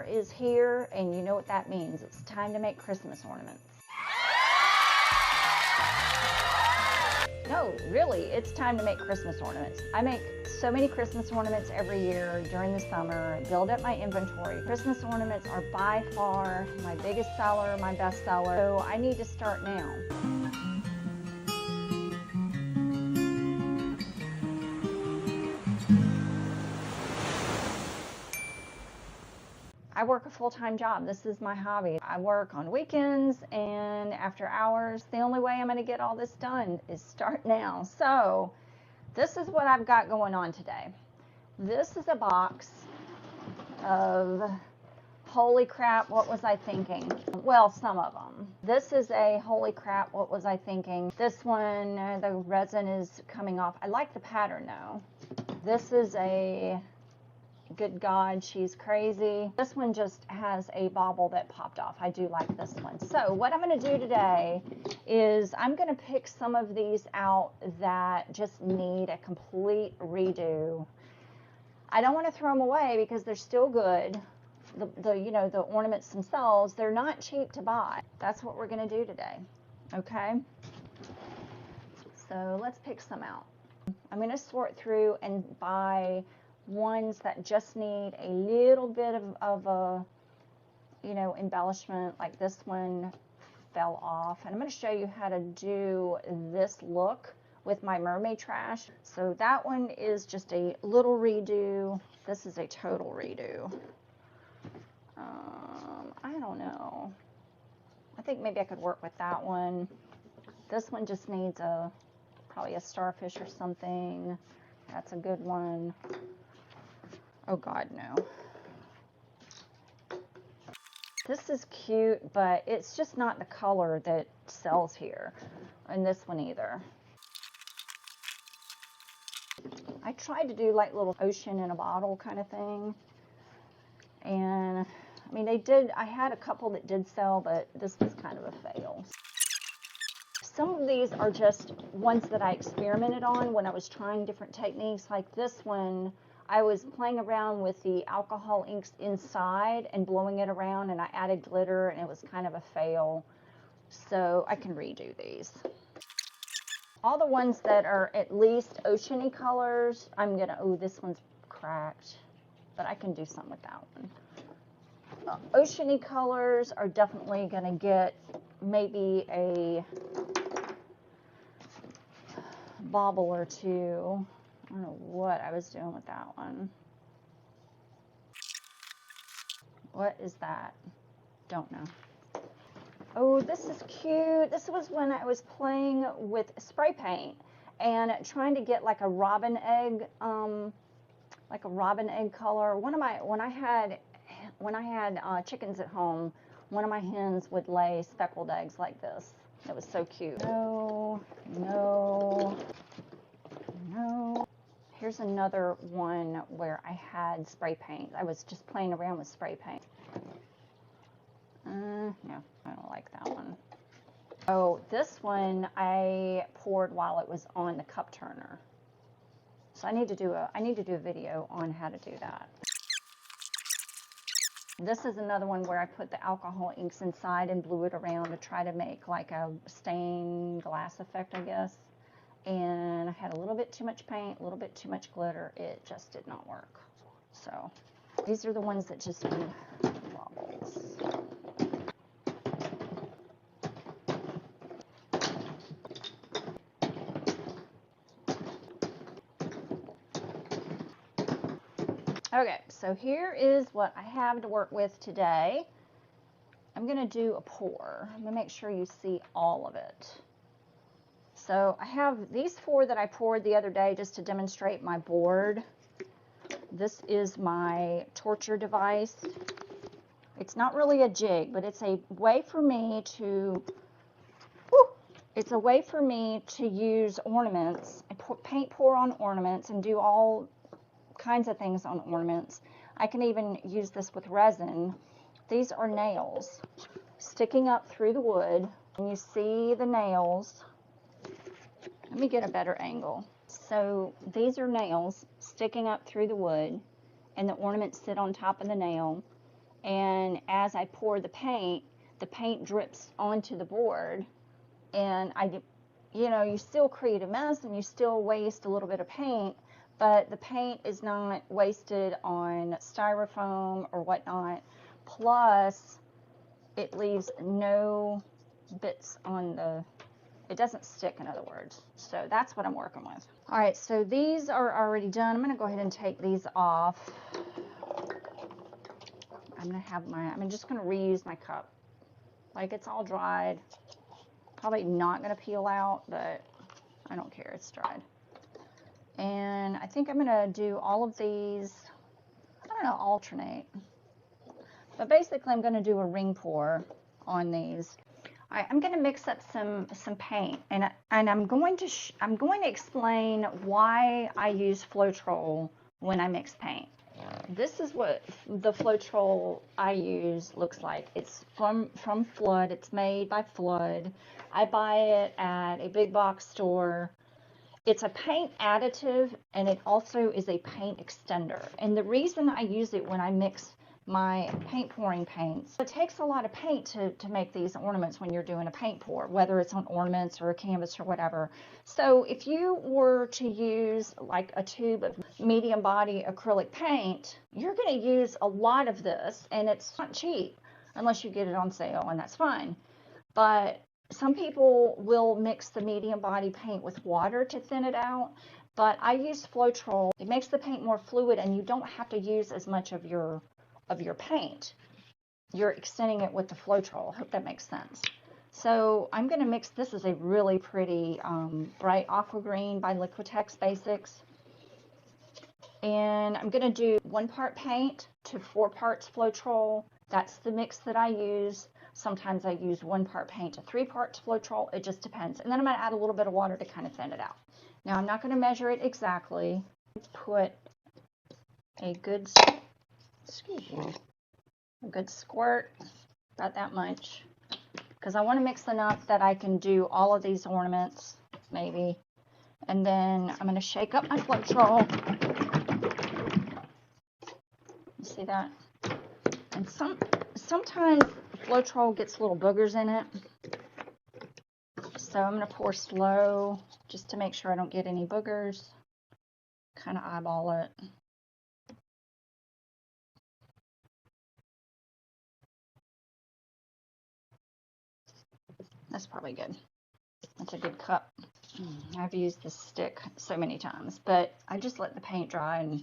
Summer is here, and you know what that means. It's time to make Christmas ornaments. No, really, it's time to make Christmas ornaments. I make so many Christmas ornaments every year during the summer, build up my inventory. Christmas ornaments are by far my biggest seller, my best seller, so I need to start now. I work a full-time job. This is my hobby. I work on weekends and after hours. The only way I'm going to get all this done is start now. So this is what I've got going on today. This is a box of, holy crap, what was I thinking? Well, some of them. This is a holy crap, what was I thinking? This one, the resin is coming off. I like the pattern though. This is a, good God, she's crazy. This one just has a bobble that popped off. I do like this one. So what I'm going to do today is I'm going to pick some of these out that just need a complete redo. I don't want to throw them away because they're still good. You know, the ornaments themselves, they're not cheap to buy. That's what we're going to do today. Okay? So let's pick some out. I'm going to sort through and buy ones that just need a little bit of a, you know, embellishment. Like this one fell off, and I'm going to show you how to do this look with my Mermaid Trash. So that one is just a little redo. This is a total redo. I don't know. I think maybe I could work with that one. This one just needs probably a starfish or something. That's a good one. Oh God, no. This is cute, but it's just not the color that sells here. And this one either. I tried to do like little ocean in a bottle kind of thing. And I mean, I had a couple that did sell, but this was kind of a fail. Some of these are just ones that I experimented on when I was trying different techniques. Like this one, I was playing around with the alcohol inks inside and blowing it around, and I added glitter, and it was kind of a fail. So I can redo these. All the ones that are at least oceany colors, I'm gonna, oh, this one's cracked, but I can do something with that one. Oceany colors are definitely gonna get maybe a bobble or two. I don't know what I was doing with that one. What is that? Don't know. Oh, this is cute. This was when I was playing with spray paint and trying to get like a robin egg color. When I had chickens at home, one of my hens would lay speckled eggs like this. It was so cute. No, no, no. Here's another one where I had spray paint. I was just playing around with spray paint. No, I don't like that one. Oh, this one I poured while it was on the cup turner. So I need to do a video on how to do that. This is another one where I put the alcohol inks inside and blew it around to try to make like a stained glass effect, I guess. And I had a little bit too much paint, a little bit too much glitter. It just did not work. So these are the ones that just need bobbles. Okay, so here is what I have to work with today. I'm going to do a pour. I'm going to make sure you see all of it. So I have these 4 that I poured the other day just to demonstrate my board. This is my torture device. It's not really a jig, but it's a way for me to, use ornaments, paint pour on ornaments and do all kinds of things on ornaments. I can even use this with resin. These are nails sticking up through the wood, and you see the nails. Let me get a better angle. So these are nails sticking up through the wood, and the ornaments sit on top of the nail, And as I pour the paint drips onto the board, and you still create a mess and you still waste a little bit of paint, but the paint is not wasted on styrofoam or whatnot. Plus, it leaves no bits on it doesn't stick, in other words. So that's what I'm working with. All right, so these are already done. I'm gonna go ahead and take these off. I'm just gonna reuse my cup. Like, it's all dried. Probably not gonna peel out, but I don't care, it's dried. And I think I'm gonna do all of these, I don't know, alternate. But basically I'm gonna do a ring pour on these. All right, I'm gonna mix up some paint, and I'm going to explain why I use Floetrol when I mix paint. This is what the Floetrol I use looks like. It's from Flood. It's made by Flood. I buy it at a big box store. It's a paint additive, and it also is a paint extender. And the reason I use it when I mix my paint pouring paints, it takes a lot of paint to make these ornaments when you're doing a paint pour, whether it's on ornaments or a canvas or whatever. So if you were to use like a tube of medium body acrylic paint, you're going to use a lot of this, and it's not cheap unless you get it on sale, and that's fine. But some people will mix the medium body paint with water to thin it out, but I use Floetrol. It makes the paint more fluid, and you don't have to use as much of your paint. You're extending it with the Floetrol. I hope that makes sense. So I'm going to mix. This is a really pretty bright aqua green by Liquitex Basics. And I'm going to do 1 part paint to 4 parts Floetrol. That's the mix that I use. Sometimes I use 1 part paint to 3 parts Floetrol. It just depends. And then I'm going to add a little bit of water to kind of thin it out. Now I'm not going to measure it exactly. Put a good squirt, about that much, because I want to mix enough that I can do all of these ornaments, maybe. And then I'm going to shake up my Floetrol. You see that? And sometimes Floetrol gets little boogers in it, so I'm going to pour slow just to make sure I don't get any boogers. Kind of eyeball it. That's probably good. That's a good cup. I've used this stick so many times, but I just let the paint dry and,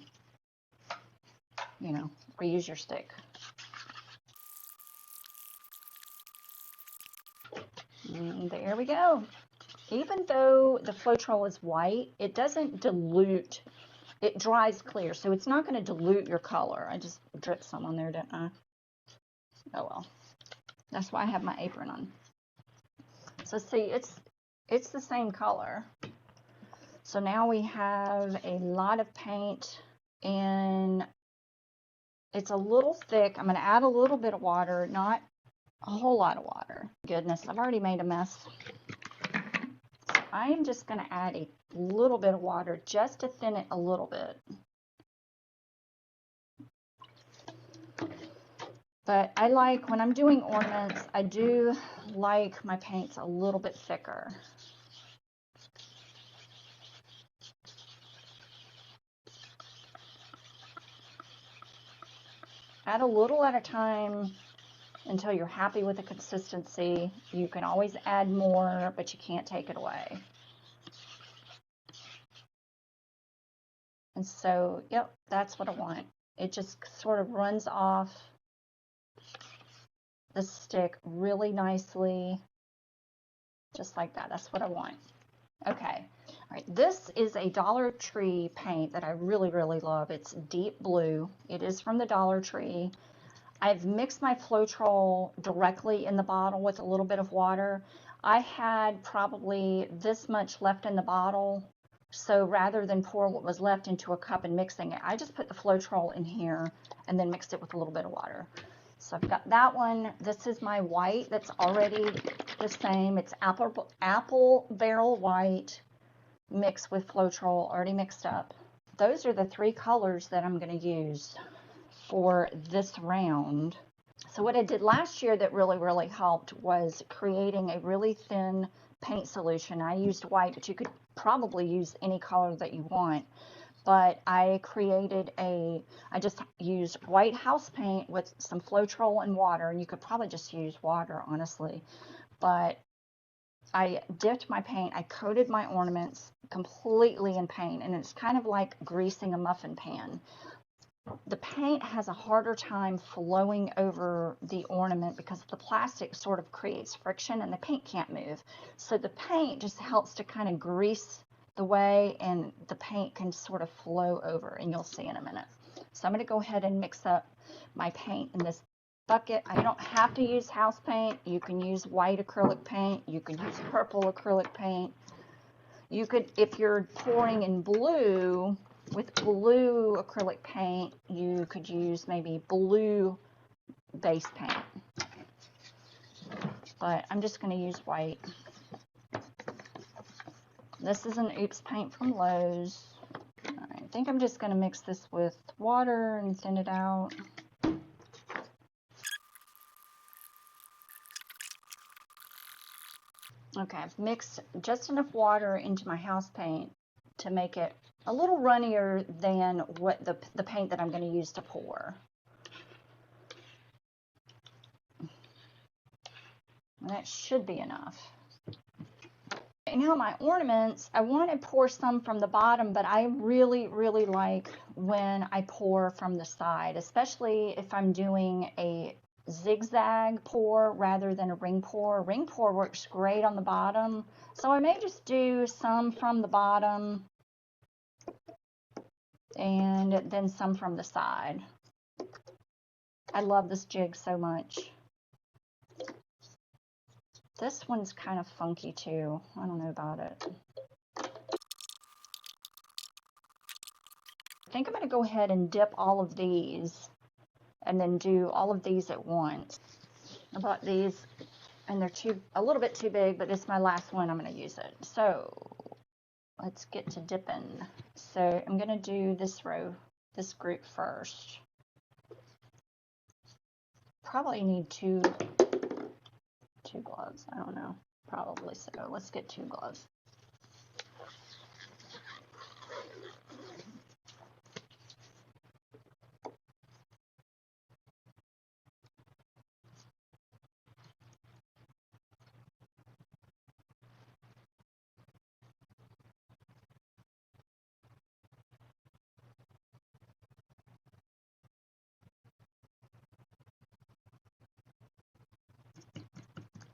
reuse your stick. And there we go. Even though the Floetrol is white, it doesn't dilute. It dries clear, so it's not going to dilute your color. I just dripped some on there, didn't I? Oh well. That's why I have my apron on. So see, it's the same color. So now we have a lot of paint, and it's a little thick. I'm going to add a little bit of water, not a whole lot of water. Goodness, I've already made a mess. So I am just going to add a little bit of water just to thin it a little bit. But I like, when I'm doing ornaments, I do like my paints a little bit thicker. Add a little at a time until you're happy with the consistency. You can always add more, but you can't take it away. And so, yep, that's what I want. It just sort of runs off the stick really nicely, just like that. That's what I want. Okay. All right, this is a Dollar Tree paint that I really, really love. It's deep blue. It is from the Dollar Tree. I've mixed my Floetrol directly in the bottle with a little bit of water. I had probably this much left in the bottle, so rather than pour what was left into a cup and mixing it, I just put the Floetrol in here and then mixed it with a little bit of water. So I've got that one. This is my white that's already the same. It's apple barrel white mixed with Floetrol, already mixed up. Those are the 3 colors that I'm going to use. for this round. So what I did last year that really helped was creating a really thin paint solution. I used white, but you could probably use any color that you want. But I just used white house paint with some Floetrol and water, and you could probably just use water, honestly. But I dipped my paint, I coated my ornaments completely in paint, and it's kind of like greasing a muffin pan. The paint has a harder time flowing over the ornament because the plastic sort of creates friction and the paint can't move. So the paint just helps to kind of grease the way, and the paint can sort of flow over, and you'll see in a minute. So I'm going to go ahead and mix up my paint in this bucket. I don't have to use house paint. You can use white acrylic paint. You can use purple acrylic paint. You could, if you're pouring in blue, with blue acrylic paint, you could use maybe blue base paint. But I'm just going to use white. This is an Oops paint from Lowe's. I think I'm just going to mix this with water and thin it out. Okay, I've mixed just enough water into my house paint to make it a little runnier than what the paint that I'm going to use to pour. And that should be enough. Now my ornaments, I want to pour some from the bottom, but I really like when I pour from the side, especially if I'm doing a zigzag pour rather than a ring pour. A ring pour works great on the bottom, so I may just do some from the bottom and then some from the side. I love this jig so much. This one's kind of funky too. I don't know about it. I think I'm going to go ahead and dip all of these and then do all of these at once. I bought these and they're a little bit too big, but this is my last one. I'm going to use it. So let's get to dipping. So I'm going to do this row, this group first. Probably need two gloves. I don't know. Probably so. Let's get 2 gloves.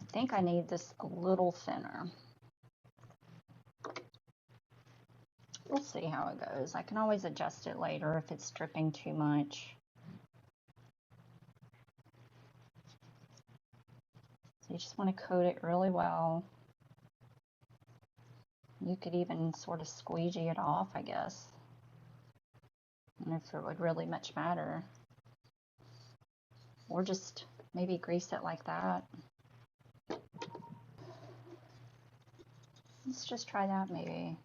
I think I need this a little thinner. We'll see how it goes. I can always adjust it later if it's dripping too much. So you just want to coat it really well. You could even sort of squeegee it off, I guess. I don't know if it would really much matter. Or just maybe grease it like that. Let's just try that maybe.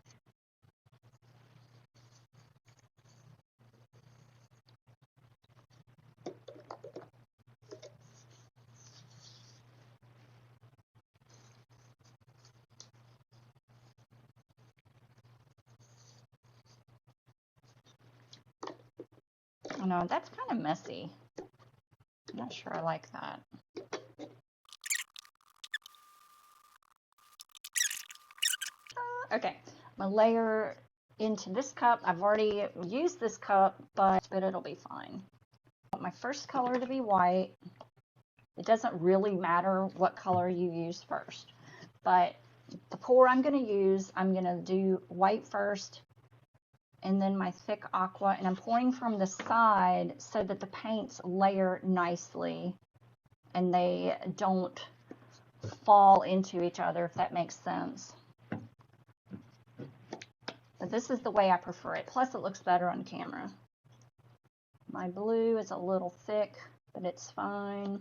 Oh no, that's kind of messy. I'm not sure I like that. Okay, I'm gonna layer into this cup. I've already used this cup, but it'll be fine. I want my first color to be white. It doesn't really matter what color you use first, but the pour I'm gonna use, I'm gonna do white first, and then my thick aqua, and I'm pouring from the side so that the paints layer nicely and they don't fall into each other, if that makes sense. But this is the way I prefer it. Plus, it looks better on camera. My blue is a little thick, but it's fine.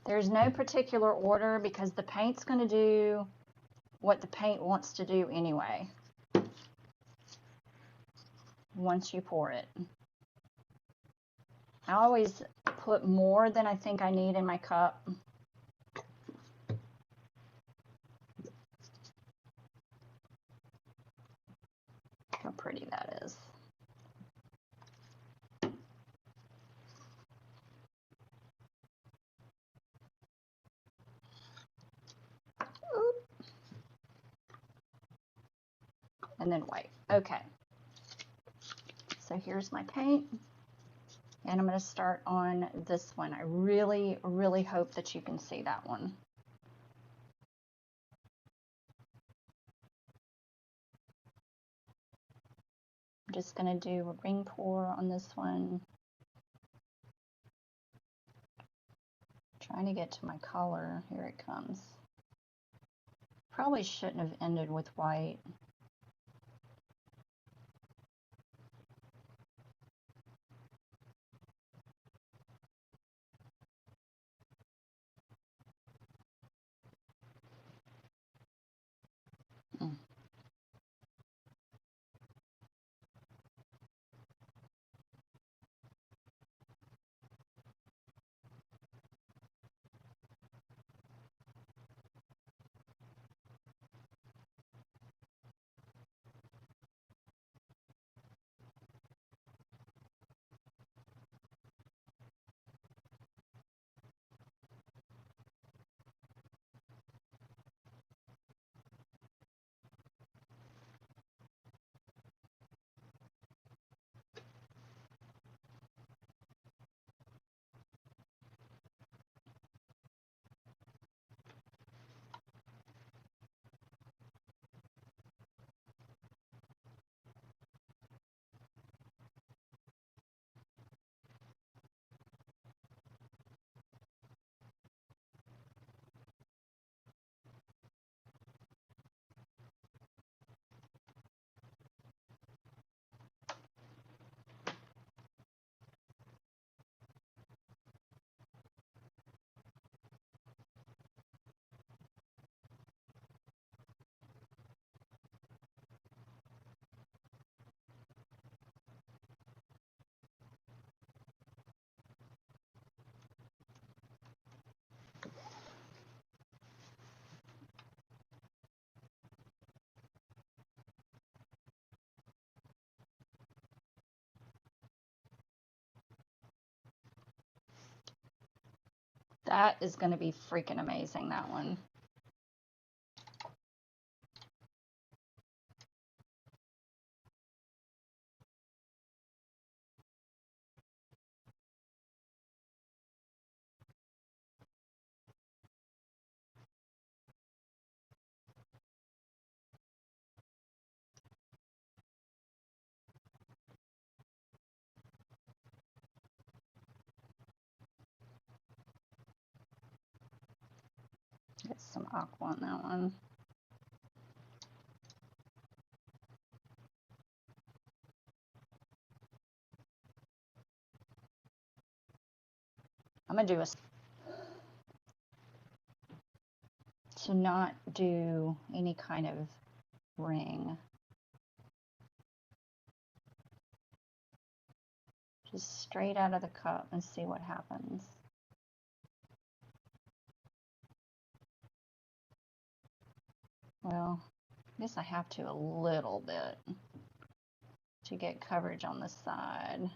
There's no particular order because the paint's going to do what the paint wants to do anyway once you pour it. I always put more than I think I need in my cup. How pretty that is. And then white. Okay. So here's my paint. And I'm going to start on this one. I really, really hope that you can see that one. I'm just going to do a ring pour on this one. Trying to get to my color. Here it comes. Probably shouldn't have ended with white. That is going to be freaking amazing, that one. Get some aqua on that one. I'm going to do to not do any kind of ring. Just straight out of the cup and see what happens. Well, I guess I have to a little bit to get coverage on the side.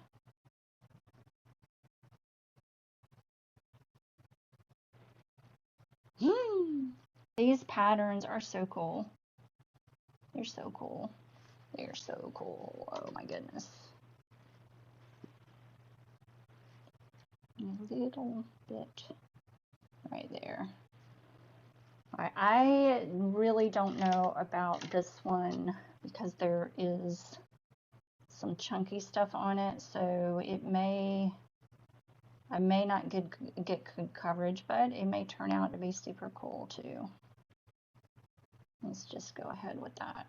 These patterns are so cool. They're so cool. They're so cool. Oh my goodness. A little bit right there. All right, I really don't know about this one because there is some chunky stuff on it, so I may not get good coverage, but it may turn out to be super cool too. Let's just go ahead with that.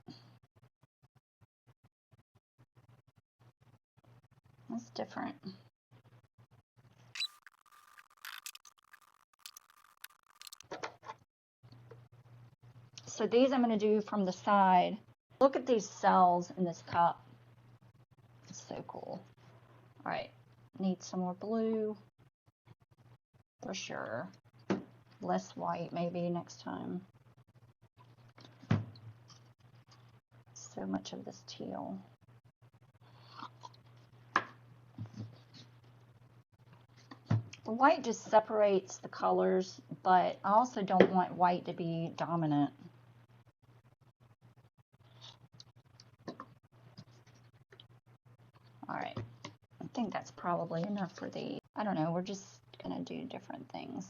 That's different. So these I'm going to do from the side. Look at these cells in this cup. It's so cool. All right, need some more blue for sure. Less white maybe next time. So much of this teal. The white just separates the colors, but I also don't want white to be dominant. All right, I think that's probably enough for these. I don't know, we're just gonna do different things.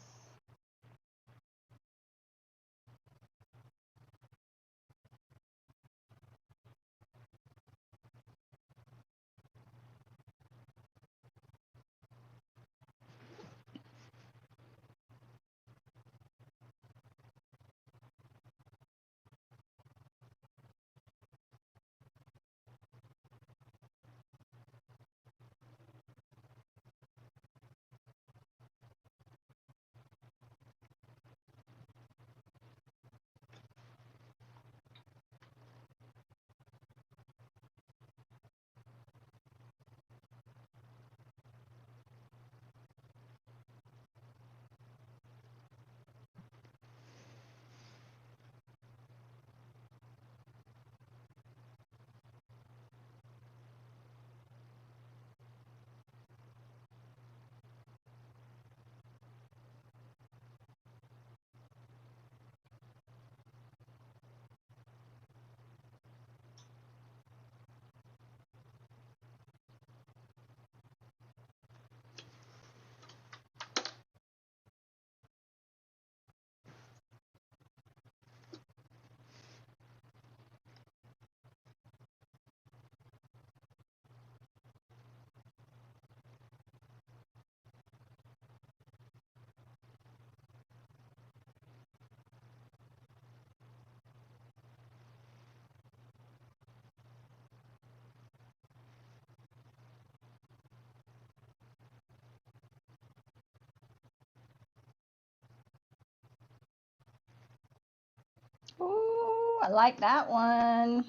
Ooh, I like that one.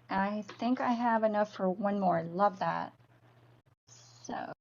I think I have enough for one more. Love that. So,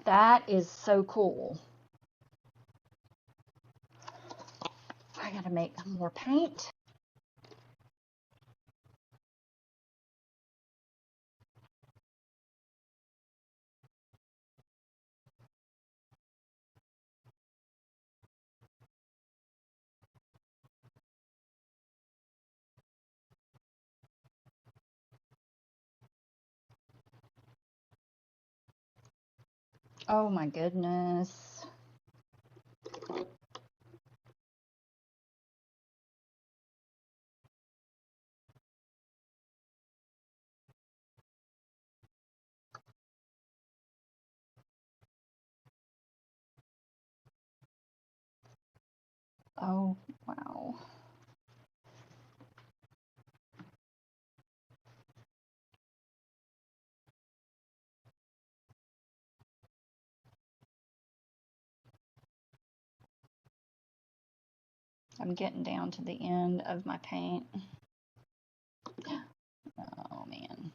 that is so cool. I gotta make more paint. Oh my goodness. Oh, wow. I'm getting down to the end of my paint. Oh man.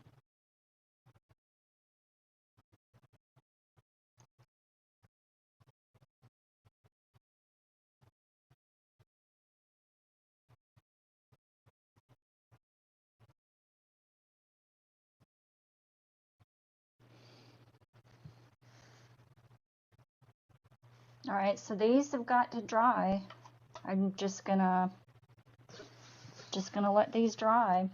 All right, so these have got to dry. I'm just gonna Just gonna let these dry.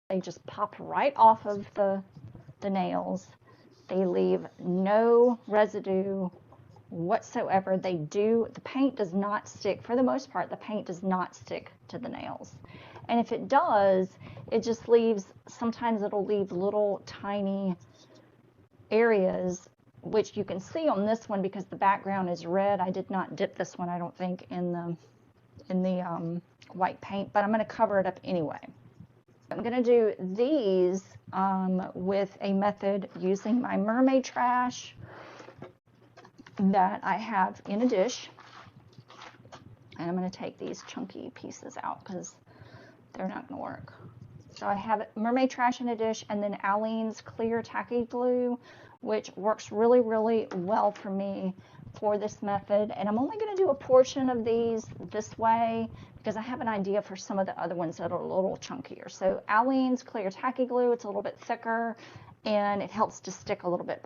They just pop right off of the nails. They leave no residue whatsoever. The paint does not stick, for the most part, the paint does not stick to the nails. And if it does, it just leaves, sometimes it'll leave little tiny areas, which you can see on this one because the background is red. I did not dip this one, I don't think, in the white paint, but I'm going to cover it up anyway. I'm going to do these with a method using my Mermaid Trash that I have in a dish. And I'm going to take these chunky pieces out because they're not going to work. So I have Mermaid Trash in a dish, and then Aleene's clear tacky glue, which works really, really well for me for this method. And I'm only going to do a portion of these this way because I have an idea for some of the other ones that are a little chunkier. So Aleene's clear tacky glue, it's a little bit thicker and it helps to stick a little bit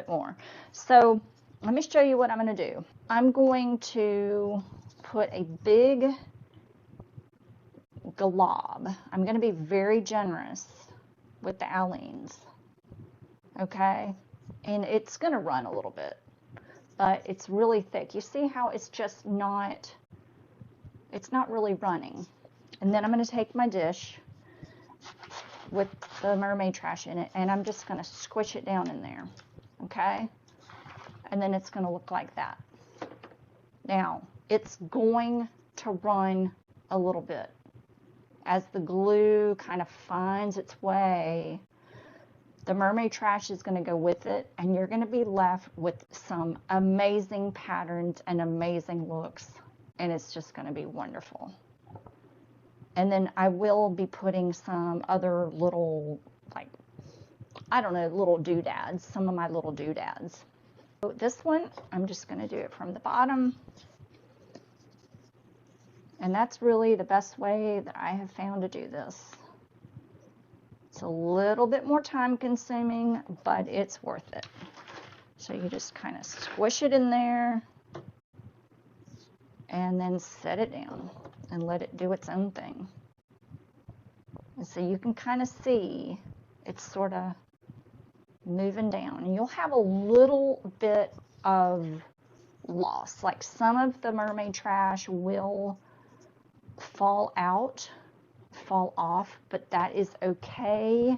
more. So let me show you what I'm going to do. I'm going to put a big glob. I'm going to be very generous with the Aleene's. Okay, and it's going to run a little bit, but it's really thick. You see how it's just not, it's not really running. And then I'm going to take my dish with the Mermaid Trash in it, and I'm just going to squish it down in there. Okay, and then it's going to look like that. Now it's going to run a little bit as the glue kind of finds its way. The Mermaid Trash is going to go with it, and you're going to be left with some amazing patterns and amazing looks, and it's just going to be wonderful. And then I will be putting some other little, like, I don't know, little doodads, some of my little doodads. So this one, I'm just going to do it from the bottom. And that's really the best way that I have found to do this. It's a little bit more time consuming, but it's worth it. So you just kind of squish it in there and then set it down and let it do its own thing. And so you can kind of see it's sort of moving down. And you'll have a little bit of loss. Like some of the Mermaid Trash will fall off, but that is okay.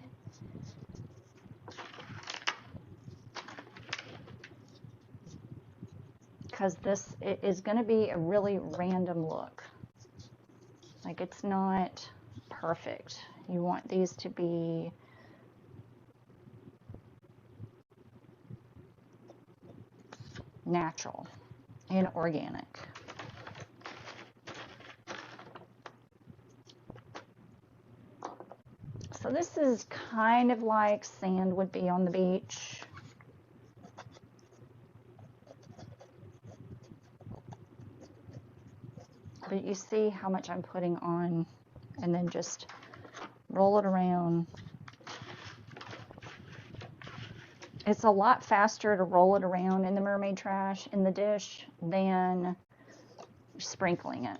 Because this is going to be a really random look. Like, it's not perfect. You want these to be natural and organic. So this is kind of like sand would be on the beach. But you see how much I'm putting on, and then just roll it around. It's a lot faster to roll it around in the Mermaid Trash in the dish than sprinkling it.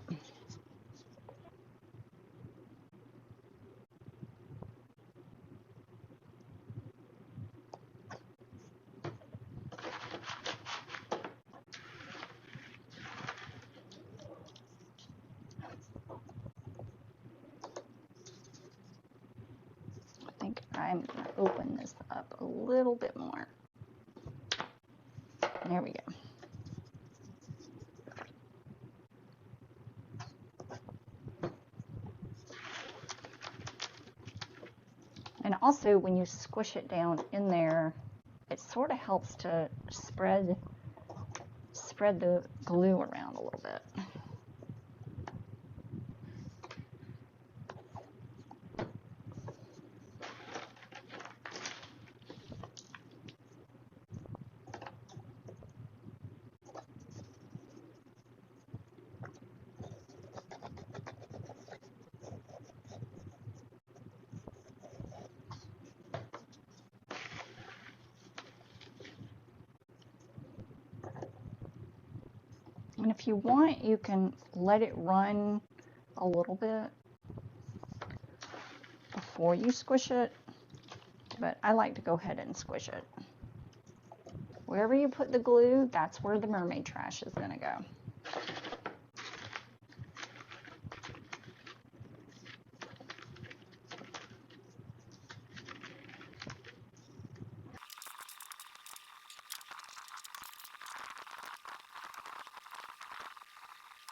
I'm going to open this up a little bit more. There we go. And also, when you squish it down in there, it sort of helps to spread the glue around a little bit. And if you want, you can let it run a little bit before you squish it, but I like to go ahead and squish it. Wherever you put the glue, that's where the Mermaid Trash is going to go.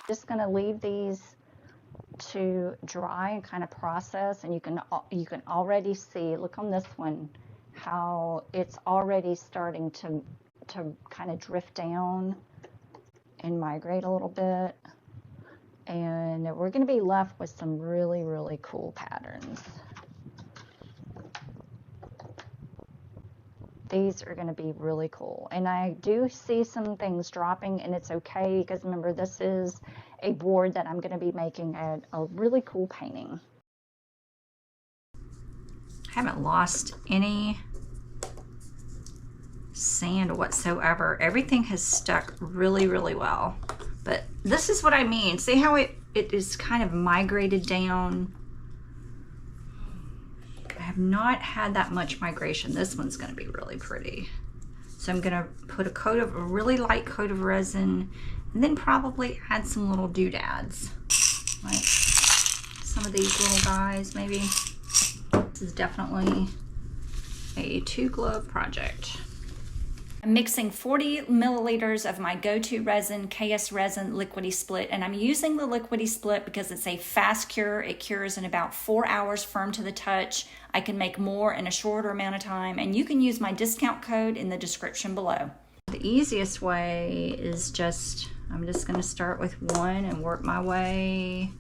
Just going to leave these to dry and kind of process, and you can already see, look on this one, how it's already starting to kind of drift down and migrate a little bit, and we're going to be left with some really cool patterns. These are going to be really cool, and I do see some things dropping, and it's okay, because remember, this is a board that I'm going to be making a really cool painting. I haven't lost any sand whatsoever. Everything has stuck really well, but this is what I mean. See how it is kind of migrated down? I have not had that much migration. This one's going to be really pretty. So I'm going to put a really light coat of resin, and then probably add some little doodads, like some of these little guys maybe. This is definitely a 2-glove project. I'm mixing 40 milliliters of my go-to resin, KSRESIN Liquidy Split, and I'm using the Liquidy Split because it's a fast cure. It cures in about 4 hours, firm to the touch. I can make more in a shorter amount of time, and you can use my discount code in the description below. The easiest way is I'm just going to start with one and work my way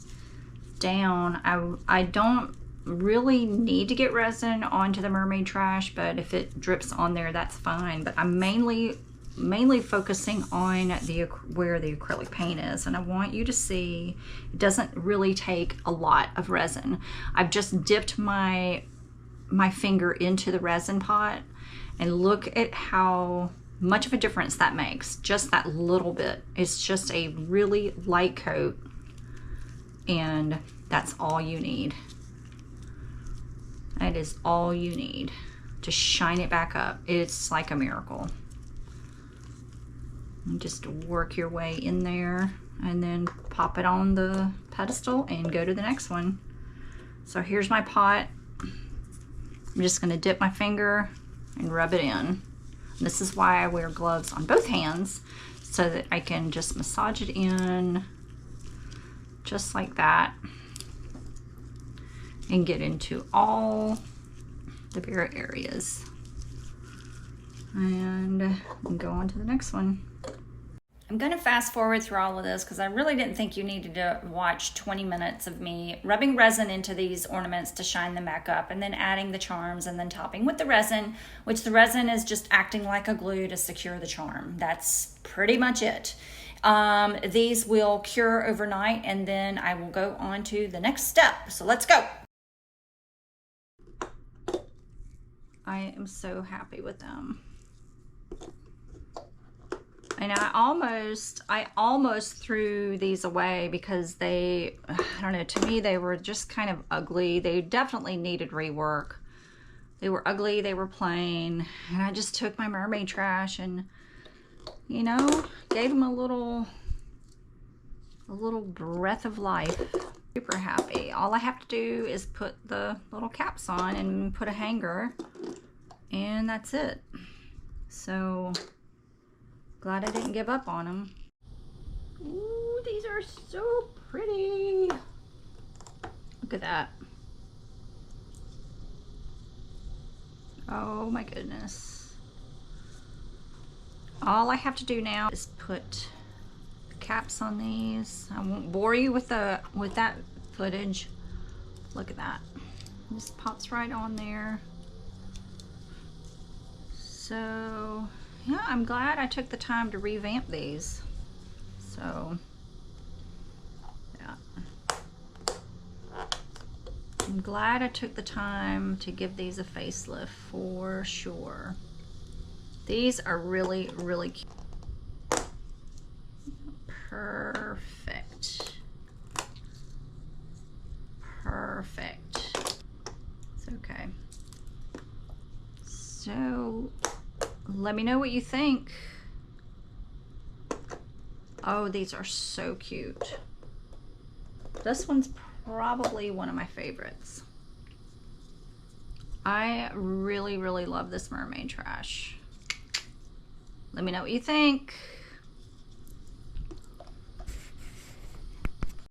down. I don't really need to get resin onto the Mermaid Trash, but if it drips on there, that's fine. But I'm mainly focusing on where the acrylic paint is, and I want you to see it doesn't really take a lot of resin. I've just dipped my finger into the resin pot, and look at how much of a difference that makes. Just that little bit. It's just a really light coat, and that's all you need. That is all you need to shine it back up. It's like a miracle. And just work your way in there, and then pop it on the pedestal and go to the next one. So here's my pot. I'm just going to dip my finger and rub it in. This is why I wear gloves on both hands, so that I can just massage it in just like that, and get into all the bare areas, and go on to the next one. I'm going to fast forward through all of this because I really didn't think you needed to watch 20 minutes of me rubbing resin into these ornaments to shine them back up, and then adding the charms, and then topping with the resin, which the resin is just acting like a glue to secure the charm. That's pretty much it. These will cure overnight, and then I will go on to the next step. So let's go. I am so happy with them. And I almost threw these away because I don't know, to me they were just kind of ugly. They definitely needed rework. They were ugly, they were plain, and I just took my Mermaid Trash and, you know, gave them a little breath of life. Super happy. All I have to do is put the little caps on and put a hanger, and that's it. So glad I didn't give up on them. Ooh, these are so pretty. Look at that. Oh my goodness. All I have to do now is put the caps on these. I won't bore you with that footage. Look at that. It just pops right on there. So yeah, I'm glad I took the time to revamp these. So yeah, I'm glad I took the time to give these a facelift for sure. These are really cute. Perfect. Perfect. It's okay. So let me know what you think. Oh, these are so cute. This one's probably one of my favorites. I really, really love this Mermaid Trash. Let me know what you think.